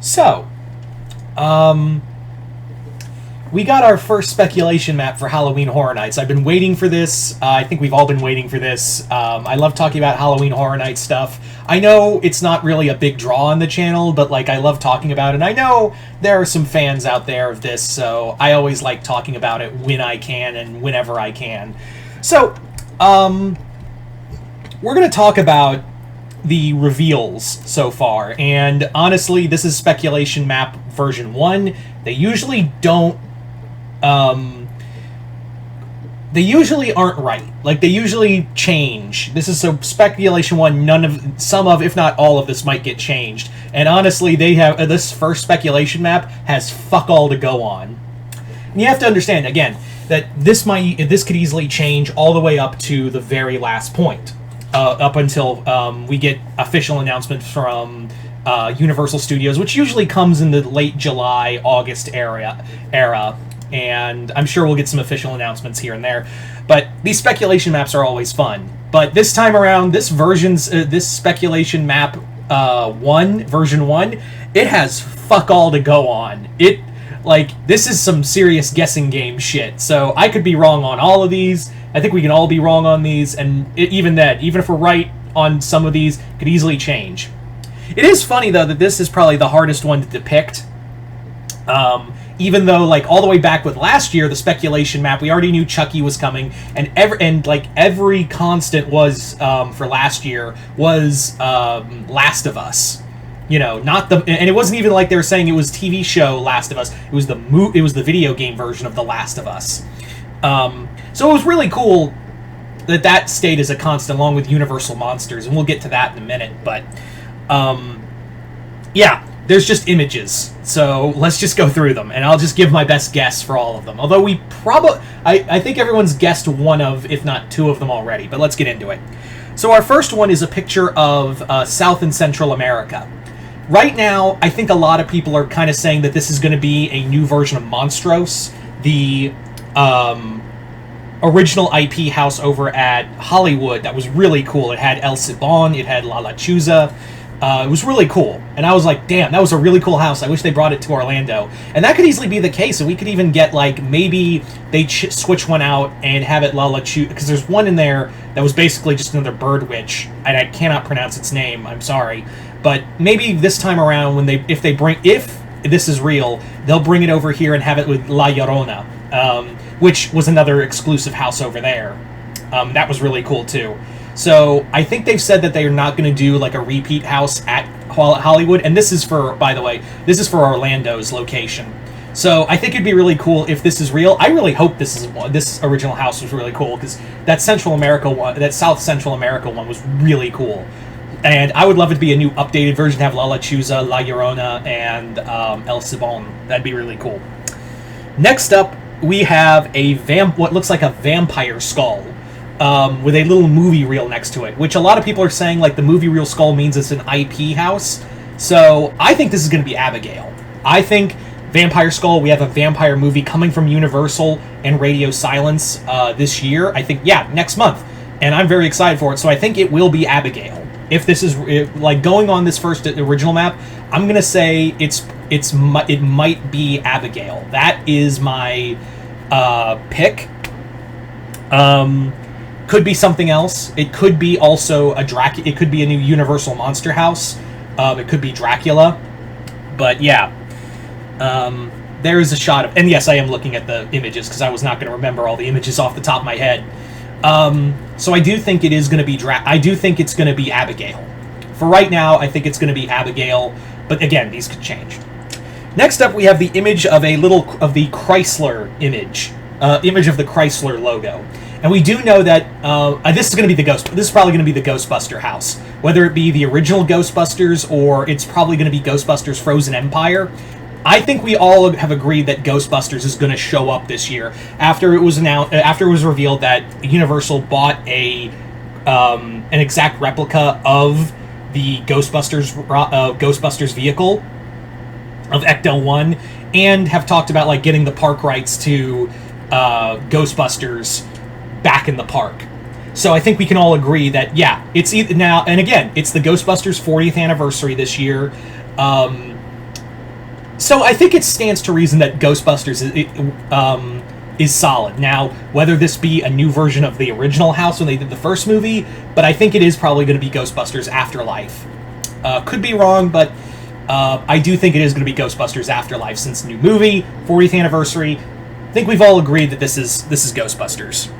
So, um, we got our first speculation map for Halloween Horror Nights. I've been waiting for this. I think we've all been waiting for this. I love talking about Halloween Horror Nights stuff. I know it's not really a big draw on the channel, but like I love talking about it. And I know there are some fans out there of this, so I always like talking about it when I can and whenever I can. So, we're going to talk about the reveals so far, and honestly, this is speculation map version 1. They usually don't they usually aren't right. Like, they usually change. This is so speculation 1, some of, if not all of this might get changed. And honestly, they have, this first speculation map has fuck all to go on. And you have to understand, again, that this could easily change all the way up to the very last point. Up until we get official announcements from Universal Studios, which usually comes in the late July, August era, and I'm sure we'll get some official announcements here and there. But these speculation maps are always fun. But this time around, this speculation map version 1, it has fuck all to go on. This is some serious guessing game shit. So I could be wrong on all of these. I think we can all be wrong on these, and even if we're right on some of these, it could easily change. It is funny, though, that this is probably the hardest one to depict. Even though, like, all the way back with last year, the speculation map, we already knew Chucky was coming, and every constant was, for last year, was Last of Us. You know, and it wasn't even like they were saying it was TV show Last of Us. It was the video game version of The Last of Us. So it was really cool that stayed as a constant along with Universal Monsters, and we'll get to that in a minute, but yeah, there's just images, so let's just go through them, and I'll just give my best guess for all of them, although I think everyone's guessed one of, if not two of them already, but let's get into it. So our first one is a picture of South and Central America. Right now, I think a lot of people are kind of saying that this is going to be a new version of Monstros, the original IP house over at Hollywood that was really cool. It had El Cibon, it had La Lechuza. It was really cool. And I was like, damn, that was a really cool house. I wish they brought it to Orlando. And that could easily be the case. And we could even get, like, maybe they switch one out and have it La Lechuza. Because there's one in there that was basically just another bird witch. And I cannot pronounce its name. I'm sorry. But maybe this time around, if this is real, they'll bring it over here and have it with La Llorona. Which was another exclusive house over there. That was really cool, too. So, I think they've said that they are not going to do, like, a repeat house at Hollywood. And this is for, by the way, Orlando's location. So, I think it'd be really cool if this is real. I really hope this original house was really cool, because that South Central America one was really cool. And I would love it to be a new updated version, have La Lechuza, La Llorona, and El Cibon. That'd be really cool. Next up, we have what looks like a vampire skull with a little movie reel next to it, which a lot of people are saying, like, the movie reel skull means it's an IP house. So I think this is going to be Abigail. I think Vampire Skull, we have a vampire movie coming from Universal and Radio Silence this year. I think, next month. And I'm very excited for it, so I think it will be Abigail. If this is, going on this first original map, I'm going to say it might be Abigail. That is my pick. Could be something else. It could be also it could be a new Universal Monster House. It could be Dracula. But yeah. There is a shot of, and yes, I am looking at the images because I was not going to remember all the images off the top of my head. So I do think it is going to be I do think it's going to be Abigail. For right now, I think it's going to be Abigail, but again, these could change. Next up, we have the image of the Chrysler image of the Chrysler logo. And we do know that this is going to be this is probably going to be the Ghostbuster house. Whether it be the original Ghostbusters or it's probably going to be Ghostbusters Frozen Empire. I think we all have agreed that Ghostbusters is going to show up this year after it was revealed that Universal bought an exact replica of the Ghostbusters vehicle of Ecto 1, and have talked about, like, getting the park rights to Ghostbusters back in the park. So I think we can all agree that it's either now, and again, it's the Ghostbusters 40th anniversary this year. So I think it stands to reason that Ghostbusters is solid. Now, whether this be a new version of the original house when they did the first movie, but I think it is probably going to be Ghostbusters Afterlife. Could be wrong, but I do think it is going to be Ghostbusters Afterlife since new movie, 40th anniversary. I think we've all agreed that this is Ghostbusters.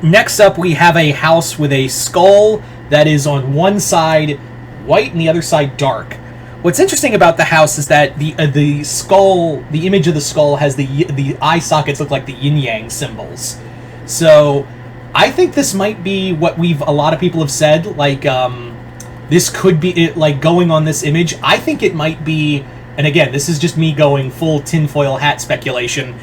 Next up, we have a house with a skull that is on one side white and the other side dark. What's interesting about the house is that the skull, the image of the skull, has the eye sockets look like the yin yang symbols. So I think this might be what a lot of people have said. Like this could be it, like going on this image. I think it might be, and again, this is just me going full tinfoil hat speculation.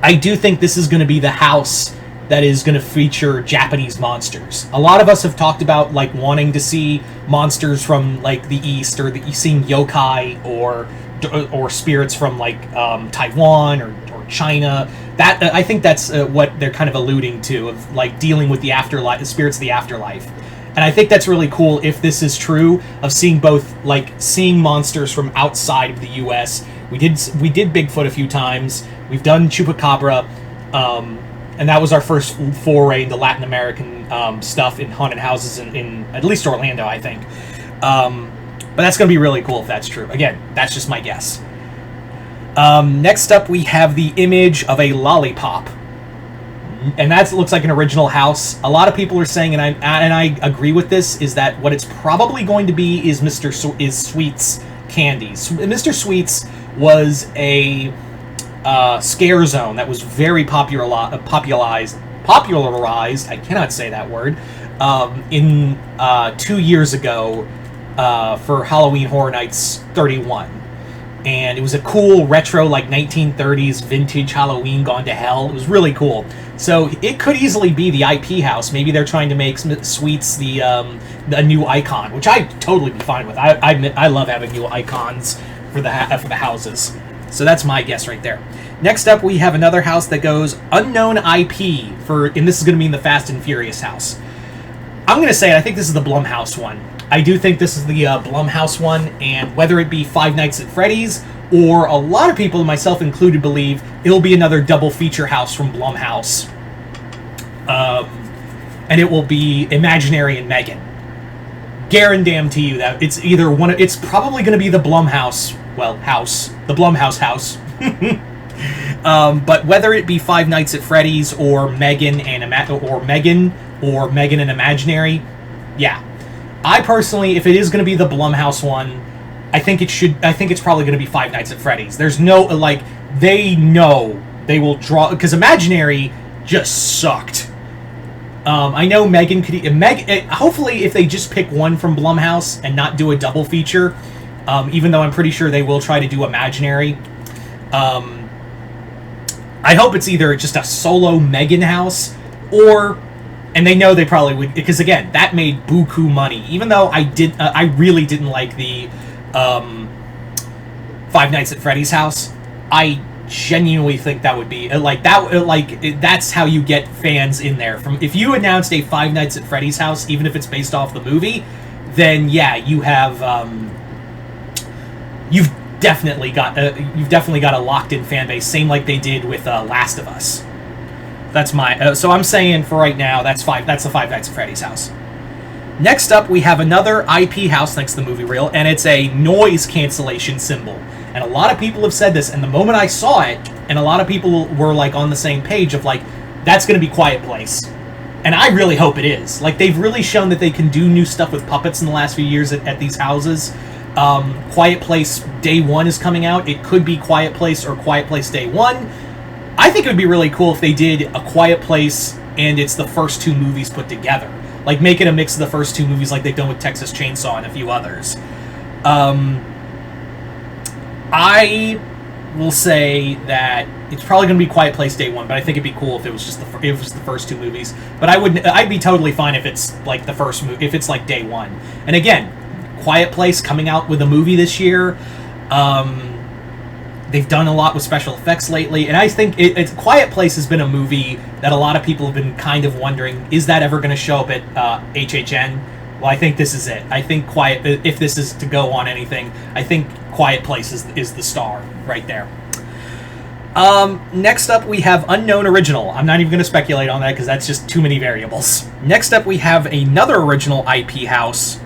I do think this is going to be the house that is going to feature Japanese monsters. A lot of us have talked about like wanting to see monsters from like the East, or seeing yokai or spirits from like Taiwan or China. That I think that's what they're kind of alluding to, of like dealing with the afterlife, the spirits of the afterlife. And I think that's really cool if this is true, of seeing seeing monsters from outside of the U.S. We did Bigfoot a few times. We've done Chupacabra. And that was our first foray into Latin American stuff in haunted houses in at least Orlando, I think. But that's going to be really cool if that's true. Again, that's just my guess. Next up, we have the image of a lollipop. And that looks like an original house. A lot of people are saying, and I agree with this, is that what it's probably going to be is Sweets Candies. Mr. Sweets was a scare zone that was very popularized, I cannot say that word, in 2 years ago for Halloween Horror Nights 31. And it was a cool retro, like 1930s vintage Halloween gone to hell. It was really cool. So it could easily be the IP house. Maybe they're trying to make Sweets a new icon, which I'd totally be fine with. I love having new icons for the houses. So that's my guess right there. Next up, we have another house that goes unknown IP and this is going to mean the Fast and Furious house. I'm going to say it, I think this is the Blumhouse one. I do think this is the Blumhouse one, and whether it be Five Nights at Freddy's, or a lot of people, myself included, believe it'll be another double feature house from Blumhouse. And it will be Imaginary and Megan. Guarantee you that it's either one. It's probably going to be the Blumhouse, the Blumhouse house. But whether it be Five Nights at Freddy's or Megan and Imaginary, yeah. I personally, if it is going to be the Blumhouse one, I think it's probably going to be Five Nights at Freddy's. There's no, they know they will draw, because Imaginary just sucked. I know Megan could, hopefully if they just pick one from Blumhouse and not do a double feature, even though I'm pretty sure they will try to do Imaginary. I hope it's either just a solo Megan house, and they know they probably would, because again, that made buku money. Even though I really didn't like the Five Nights at Freddy's house, I genuinely think that would be that's how you get fans in there. If you announced a Five Nights at Freddy's house, even if it's based off the movie, then yeah, you have you've definitely got a locked-in fan base, same like they did with Last of Us. That's my so I'm saying for right now that's the Five Nights at Freddy's house. Next up, we have another IP house thanks to the movie reel, and it's a noise cancellation symbol. And a lot of people have said this, and the moment I saw it, and a lot of people were on the same page of that's going to be Quiet Place. And I really hope it is. They've really shown that they can do new stuff with puppets in the last few years at these houses. Quiet Place Day 1 is coming out. It could be Quiet Place or Quiet Place Day 1. I think it would be really cool if they did a Quiet Place and it's the first two movies put together. Make it a mix of the first two movies like they've done with Texas Chainsaw and a few others. I will say that it's probably going to be Quiet Place Day 1, but I think it'd be cool if it was just the first two movies. But I'd be totally fine if it's the first movie, if it's Day 1. And again, Quiet Place coming out with a movie this year. They've done a lot with special effects lately, and I think Quiet Place has been a movie that a lot of people have been kind of wondering, is that ever going to show up at HHN? Well, I think this is it. I think if this is to go on anything, I think Quiet Place is the star right there. Next up, we have Unknown Original. I'm not even going to speculate on that because that's just too many variables. Next up, we have another original IP house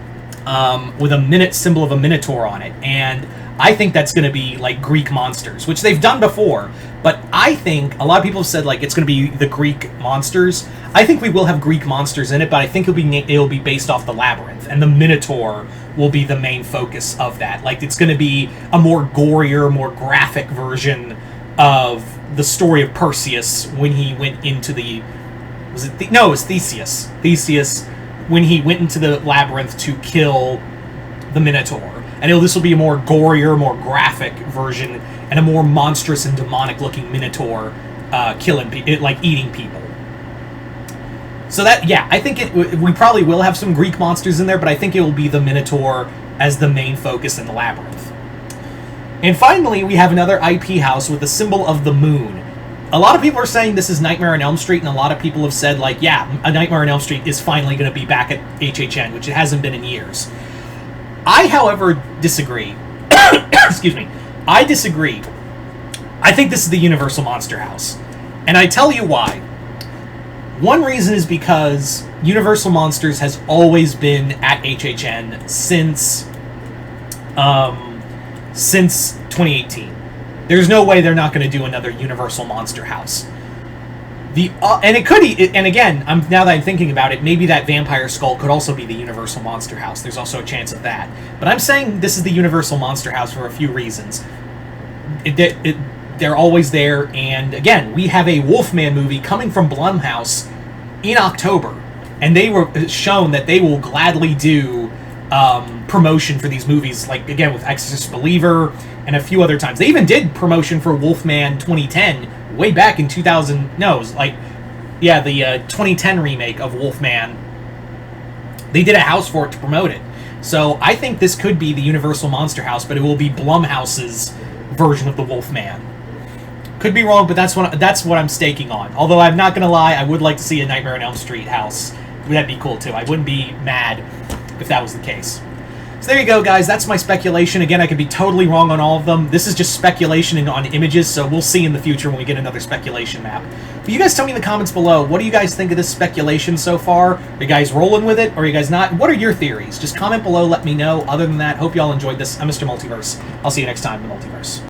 with a symbol of a minotaur on it, and I think that's going to be like Greek monsters, which they've done before. But I think a lot of people have said like it's going to be the Greek monsters. I think we will have Greek monsters in it, but I think it'll be based off the labyrinth, and the minotaur will be the main focus of that. Like it's going to be a more gorier, more graphic version of the story of Perseus when he went into it was Theseus. Theseus when he went into the labyrinth to kill the Minotaur. And this will be a more gorier, more graphic version, and a more monstrous and demonic-looking Minotaur eating people. So I think we probably will have some Greek monsters in there, but I think it will be the Minotaur as the main focus in the labyrinth. And finally, we have another IP house with the symbol of the moon. A lot of people are saying this is Nightmare on Elm Street, and a lot of people have said, like, yeah, A Nightmare on Elm Street is finally going to be back at HHN, which it hasn't been in years. I, however, disagree. Excuse me. I disagree. I think this is the Universal Monster House. And I tell you why. One reason is because Universal Monsters has always been at HHN since 2018. There's no way they're not going to do another Universal Monster House. And it could, and again, now that I'm thinking about it, maybe that Vampire Skull could also be the Universal Monster House. There's also a chance of that. But I'm saying this is the Universal Monster House for a few reasons. They're always there, and again, we have a Wolfman movie coming from Blumhouse in October, and they were shown that they will gladly do promotion for these movies, like, again, with Exorcist Believer and a few other times. They even did promotion for Wolfman 2010 way back in 2000. No, it was the 2010 remake of Wolfman. They did a house for it to promote it. So I think this could be the Universal Monster House, but it will be Blumhouse's version of the Wolfman. Could be wrong, but that's what I'm staking on. Although I'm not going to lie, I would like to see a Nightmare on Elm Street house. That'd be cool too. I wouldn't be mad if that was the case. So there you go, guys. That's my speculation. Again, I could be totally wrong on all of them. This is just speculation on images, so we'll see in the future when we get another speculation map. But you guys tell me in the comments below, what do you guys think of this speculation so far? Are you guys rolling with it, or are you guys not? What are your theories? Just comment below, let me know. Other than that, hope you all enjoyed this. I'm Mr. Multiverse. I'll see you next time in the Multiverse.